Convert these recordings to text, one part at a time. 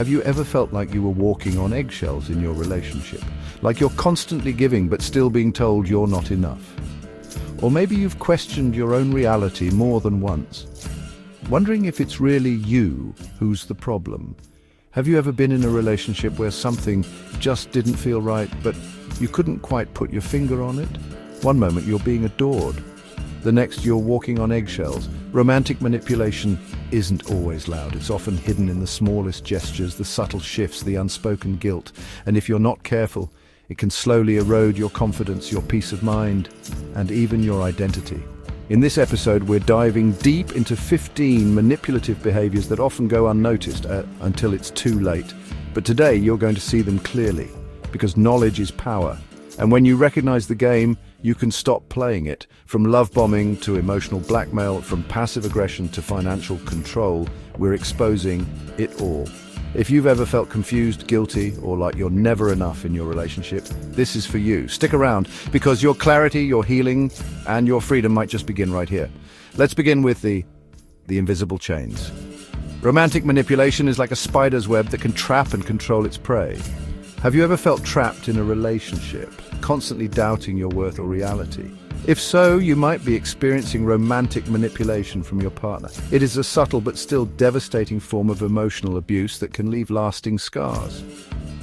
Have you ever felt like you were walking on eggshells in your relationship? Like you're constantly giving but still being told you're not enough? Or maybe you've questioned your own reality more than once, wondering if it's really you who's the problem. Have you ever been in a relationship where something just didn't feel right, but you couldn't quite put your finger on it? One moment you're being adored, the next you're walking on eggshells. Romantic manipulation isn't always loud. It's often hidden in the smallest gestures, the subtle shifts, the unspoken guilt. And if you're not careful, it can slowly erode your confidence, your peace of mind, and even your identity. In this episode, we're diving deep into 15 manipulative behaviors that often go unnoticed until it's too late. But today, you're going to see them clearly, because knowledge is power. And when you recognize the game, you can stop playing it. From love bombing to emotional blackmail, from passive aggression to financial control, we're exposing it all. If you've ever felt confused, guilty, or like you're never enough in your relationship, this is for you. Stick around, because your clarity, your healing, and your freedom might just begin right here. Let's begin with the invisible chains. Romantic manipulation is like a spider's web that can trap and control its prey. Have you ever felt trapped in a relationship, constantly doubting your worth or reality? If so, you might be experiencing romantic manipulation from your partner. It is a subtle but still devastating form of emotional abuse that can leave lasting scars.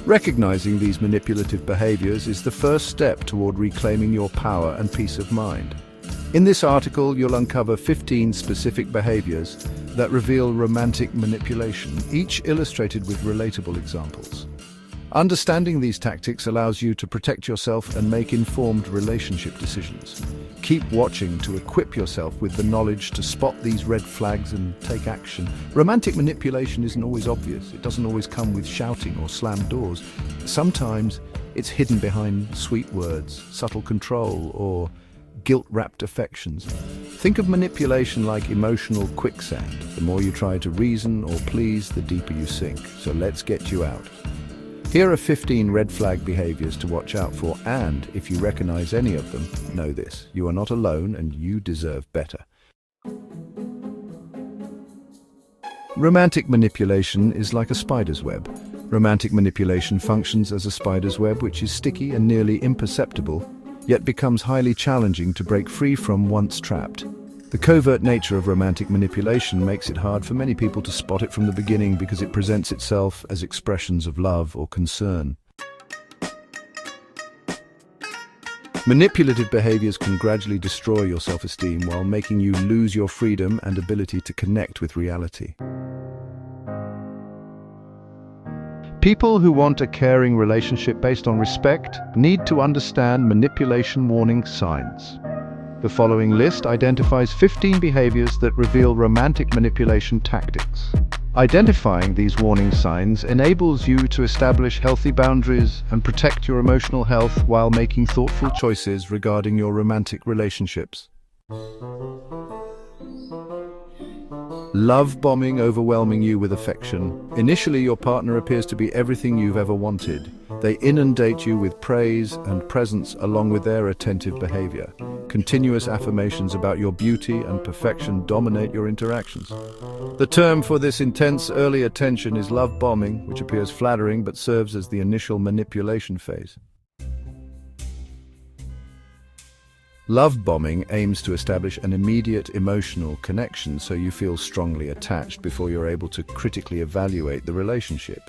Recognizing these manipulative behaviors is the first step toward reclaiming your power and peace of mind. In this article, you'll uncover 15 specific behaviors that reveal romantic manipulation, each illustrated with relatable examples. Understanding these tactics allows you to protect yourself and make informed relationship decisions. Keep watching to equip yourself with the knowledge to spot these red flags and take action. Romantic manipulation isn't always obvious. It doesn't always come with shouting or slammed doors. Sometimes it's hidden behind sweet words, subtle control, or guilt-wrapped affections. Think of manipulation like emotional quicksand. The more you try to reason or please, the deeper you sink. So let's get you out. Here are 15 red flag behaviors to watch out for, and if you recognize any of them, know this: you are not alone and you deserve better. Romantic manipulation is like a spider's web. Romantic manipulation functions as a spider's web, which is sticky and nearly imperceptible, yet becomes highly challenging to break free from once trapped. The covert nature of romantic manipulation makes it hard for many people to spot it from the beginning because it presents itself as expressions of love or concern. Manipulative behaviors can gradually destroy your self-esteem while making you lose your freedom and ability to connect with reality. People who want a caring relationship based on respect need to understand manipulation warning signs. The following list identifies 15 behaviors that reveal romantic manipulation tactics. Identifying these warning signs enables you to establish healthy boundaries and protect your emotional health while making thoughtful choices regarding your romantic relationships. Love bombing, overwhelming you with affection. Initially, your partner appears to be everything you've ever wanted. They inundate you with praise and presence along with their attentive behavior. Continuous affirmations about your beauty and perfection dominate your interactions. The term for this intense early attention is love bombing, which appears flattering but serves as the initial manipulation phase. Love bombing aims to establish an immediate emotional connection so you feel strongly attached before you're able to critically evaluate the relationship.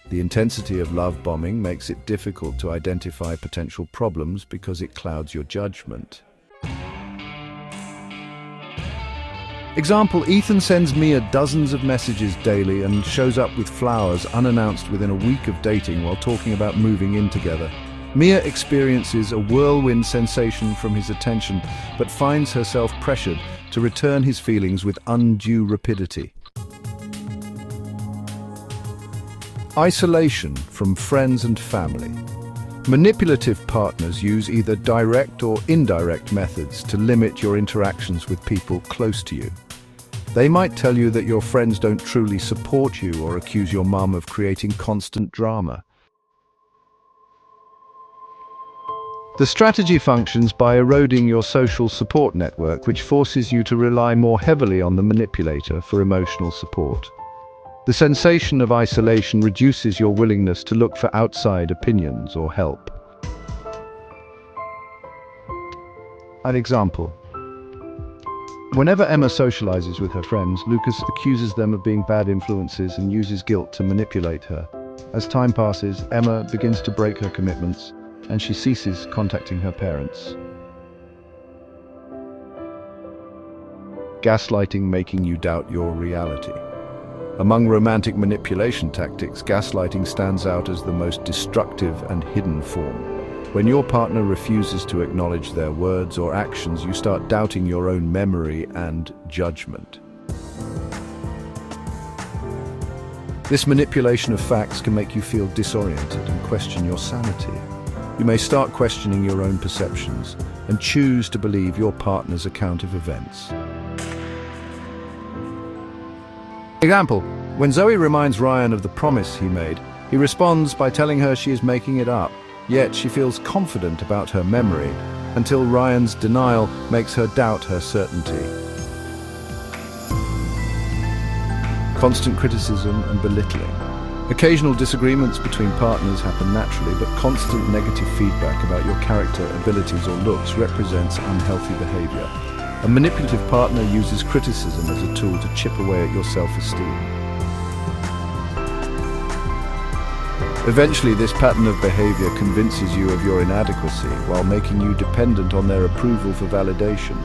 The intensity of love bombing makes it difficult to identify potential problems because it clouds your judgment. Example: Ethan sends Mia dozens of messages daily and shows up with flowers unannounced within a week of dating while talking about moving in together. Mia experiences a whirlwind sensation from his attention, but finds herself pressured to return his feelings with undue rapidity. Isolation from friends and family. Manipulative partners use either direct or indirect methods to limit your interactions with people close to you. They might tell you that your friends don't truly support you or accuse your mum of creating constant drama. The strategy functions by eroding your social support network, which forces you to rely more heavily on the manipulator for emotional support. The sensation of isolation reduces your willingness to look for outside opinions or help. An example. Whenever Emma socializes with her friends, Lucas accuses them of being bad influences and uses guilt to manipulate her. As time passes, Emma begins to break her commitments, and she ceases contacting her parents. Gaslighting making you doubt your reality. Among romantic manipulation tactics, gaslighting stands out as the most destructive and hidden form. When your partner refuses to acknowledge their words or actions, you start doubting your own memory and judgment. This manipulation of facts can make you feel disoriented and question your sanity. You may start questioning your own perceptions and choose to believe your partner's account of events. Example, when Zoe reminds Ryan of the promise he made, he responds by telling her she is making it up. Yet she feels confident about her memory until Ryan's denial makes her doubt her certainty. Constant criticism and belittling. Occasional disagreements between partners happen naturally, but constant negative feedback about your character, abilities, or looks represents unhealthy behavior. A manipulative partner uses criticism as a tool to chip away at your self-esteem. Eventually, this pattern of behavior convinces you of your inadequacy while making you dependent on their approval for validation.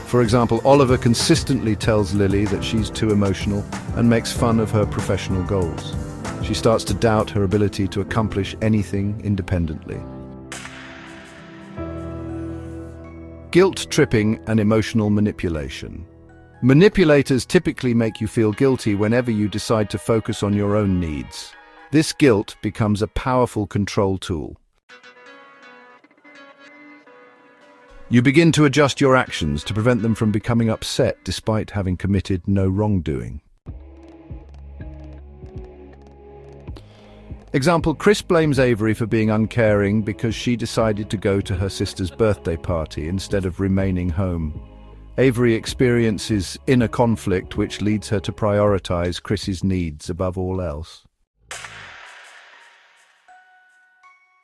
For example, Oliver consistently tells Lily that she's too emotional and makes fun of her professional goals. She starts to doubt her ability to accomplish anything independently. Guilt tripping and emotional manipulation. Manipulators typically make you feel guilty whenever you decide to focus on your own needs. This guilt becomes a powerful control tool. You begin to adjust your actions to prevent them from becoming upset despite having committed no wrongdoing. Example, Chris blames Avery for being uncaring because she decided to go to her sister's birthday party instead of remaining home. Avery experiences inner conflict, which leads her to prioritize Chris's needs above all else.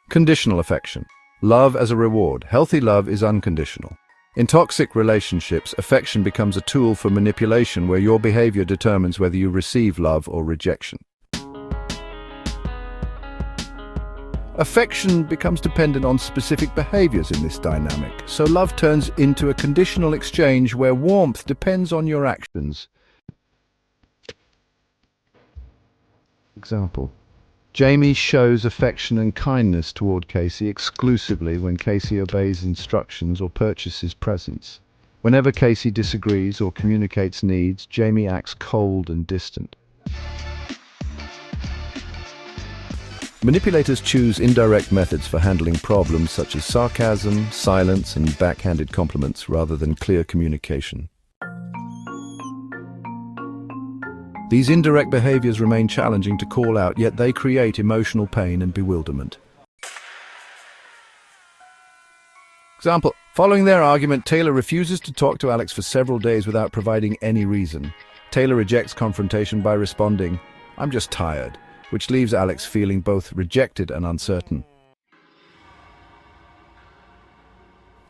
Conditional affection. Love as a reward. Healthy love is unconditional. In toxic relationships, affection becomes a tool for manipulation where your behavior determines whether you receive love or rejection. Affection becomes dependent on specific behaviors in this dynamic, so love turns into a conditional exchange where warmth depends on your actions. Example. Jamie shows affection and kindness toward Casey exclusively when Casey obeys instructions or purchases presents. Whenever Casey disagrees or communicates needs, Jamie acts cold and distant. Manipulators choose indirect methods for handling problems such as sarcasm, silence, and backhanded compliments rather than clear communication. These indirect behaviors remain challenging to call out, yet they create emotional pain and bewilderment. Example, following their argument, Taylor refuses to talk to Alex for several days without providing any reason. Taylor rejects confrontation by responding, "I'm just tired," which leaves Alex feeling both rejected and uncertain.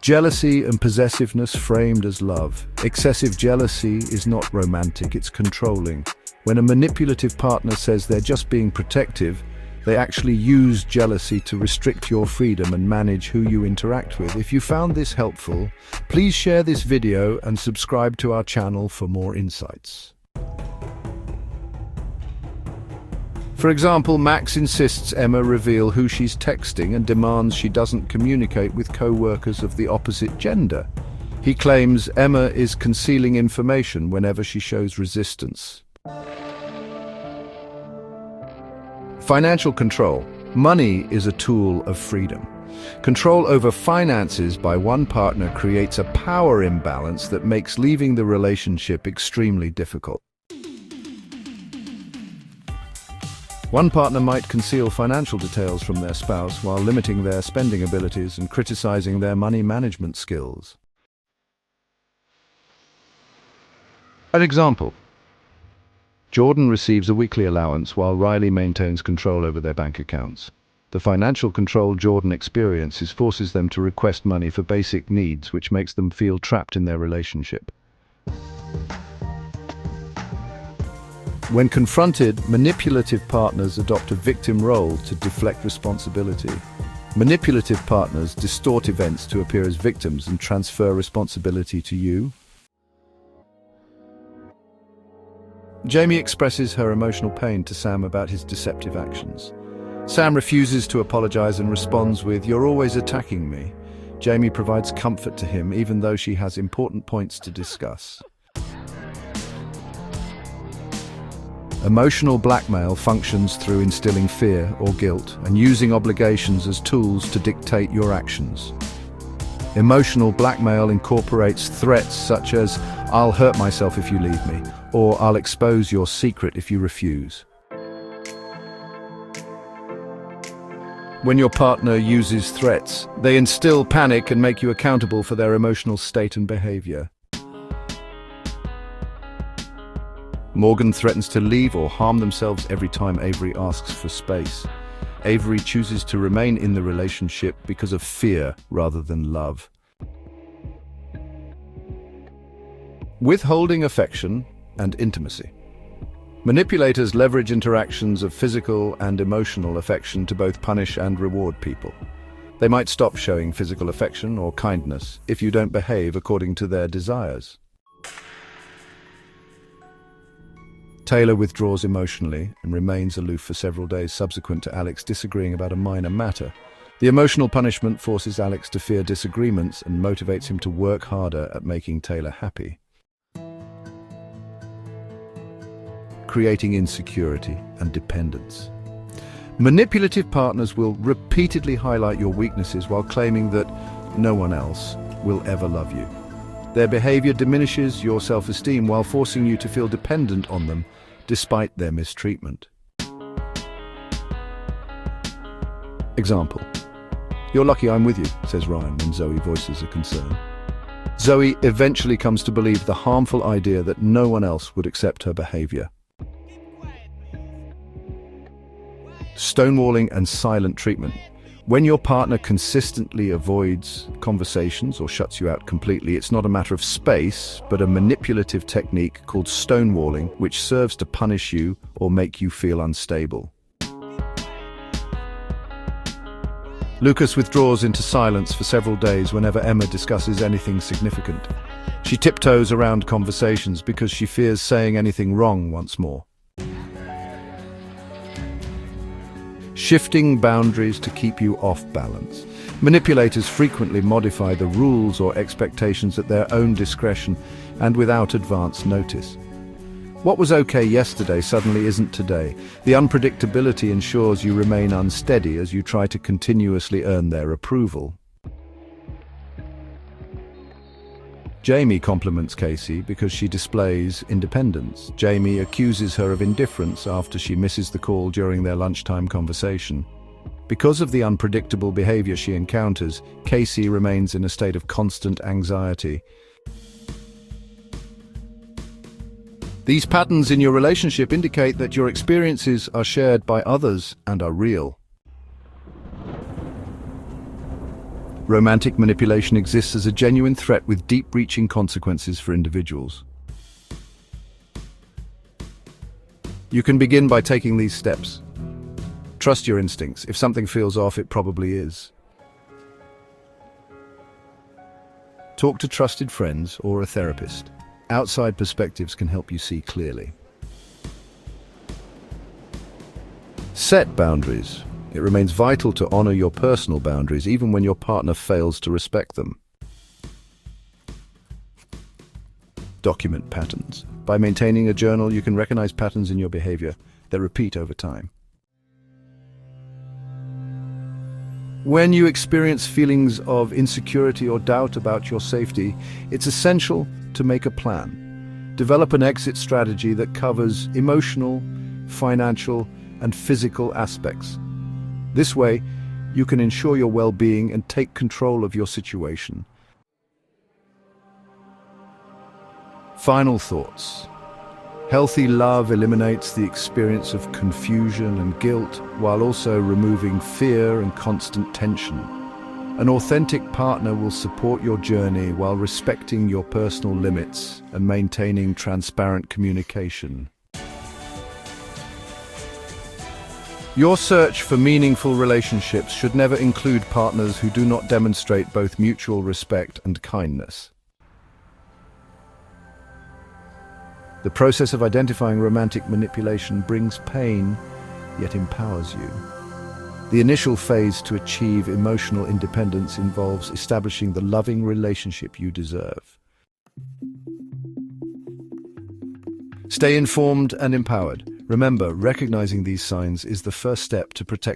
Jealousy and possessiveness framed as love. Excessive jealousy is not romantic, it's controlling. When a manipulative partner says they're just being protective, they actually use jealousy to restrict your freedom and manage who you interact with. If you found this helpful, please share this video and subscribe to our channel for more insights. For example, Max insists Emma reveal who she's texting and demands she doesn't communicate with co-workers of the opposite gender. He claims Emma is concealing information whenever she shows resistance. Financial control. Money is a tool of freedom. Control over finances by one partner creates a power imbalance that makes leaving the relationship extremely difficult. One partner might conceal financial details from their spouse while limiting their spending abilities and criticizing their money management skills. An example. Jordan receives a weekly allowance while Riley maintains control over their bank accounts. The financial control Jordan experiences forces them to request money for basic needs, which makes them feel trapped in their relationship. When confronted, manipulative partners adopt a victim role to deflect responsibility. Manipulative partners distort events to appear as victims and transfer responsibility to you. Jamie expresses her emotional pain to Sam about his deceptive actions. Sam refuses to apologize and responds with, "You're always attacking me." Jamie provides comfort to him, even though she has important points to discuss. Emotional blackmail functions through instilling fear or guilt and using obligations as tools to dictate your actions. Emotional blackmail incorporates threats such as, "I'll hurt myself if you leave me," or "I'll expose your secret if you refuse." When your partner uses threats, they instill panic and make you accountable for their emotional state and behavior. Morgan threatens to leave or harm themselves every time Avery asks for space. Avery chooses to remain in the relationship because of fear rather than love. Withholding affection and intimacy. Manipulators leverage interactions of physical and emotional affection to both punish and reward people. They might stop showing physical affection or kindness if you don't behave according to their desires. Taylor withdraws emotionally and remains aloof for several days subsequent to Alex disagreeing about a minor matter. The emotional punishment forces Alex to fear disagreements and motivates him to work harder at making Taylor happy, creating insecurity and dependence. Manipulative partners will repeatedly highlight your weaknesses while claiming that no one else will ever love you. Their behavior diminishes your self-esteem while forcing you to feel dependent on them despite their mistreatment. Example. "You're lucky I'm with you," says Ryan when Zoe voices a concern. Zoe eventually comes to believe the harmful idea that no one else would accept her behavior. Stonewalling and silent treatment. When your partner consistently avoids conversations or shuts you out completely, it's not a matter of space, but a manipulative technique called stonewalling, which serves to punish you or make you feel unstable. Lucas withdraws into silence for several days whenever Emma discusses anything significant. She tiptoes around conversations because she fears saying anything wrong once more. Shifting boundaries to keep you off balance. Manipulators frequently modify the rules or expectations at their own discretion and without advance notice. What was okay yesterday suddenly isn't today. The unpredictability ensures you remain unsteady as you try to continuously earn their approval. Jamie compliments Casey because she displays independence. Jamie accuses her of indifference after she misses the call during their lunchtime conversation. Because of the unpredictable behavior she encounters, Casey remains in a state of constant anxiety. These patterns in your relationship indicate that your experiences are shared by others and are real. Romantic manipulation exists as a genuine threat with deep-reaching consequences for individuals. You can begin by taking these steps. Trust your instincts. If something feels off, it probably is. Talk to trusted friends or a therapist. Outside perspectives can help you see clearly. Set boundaries. It remains vital to honor your personal boundaries even when your partner fails to respect them. Document patterns. By maintaining a journal, you can recognize patterns in your behavior that repeat over time. When you experience feelings of insecurity or doubt about your safety, it's essential to make a plan. Develop an exit strategy that covers emotional, financial, and physical aspects. This way, you can ensure your well-being and take control of your situation. Final thoughts. Healthy love eliminates the experience of confusion and guilt while also removing fear and constant tension. An authentic partner will support your journey while respecting your personal limits and maintaining transparent communication. Your search for meaningful relationships should never include partners who do not demonstrate both mutual respect and kindness. The process of identifying romantic manipulation brings pain, yet empowers you. The initial phase to achieve emotional independence involves establishing the loving relationship you deserve. Stay informed and empowered. Remember, recognizing these signs is the first step to protect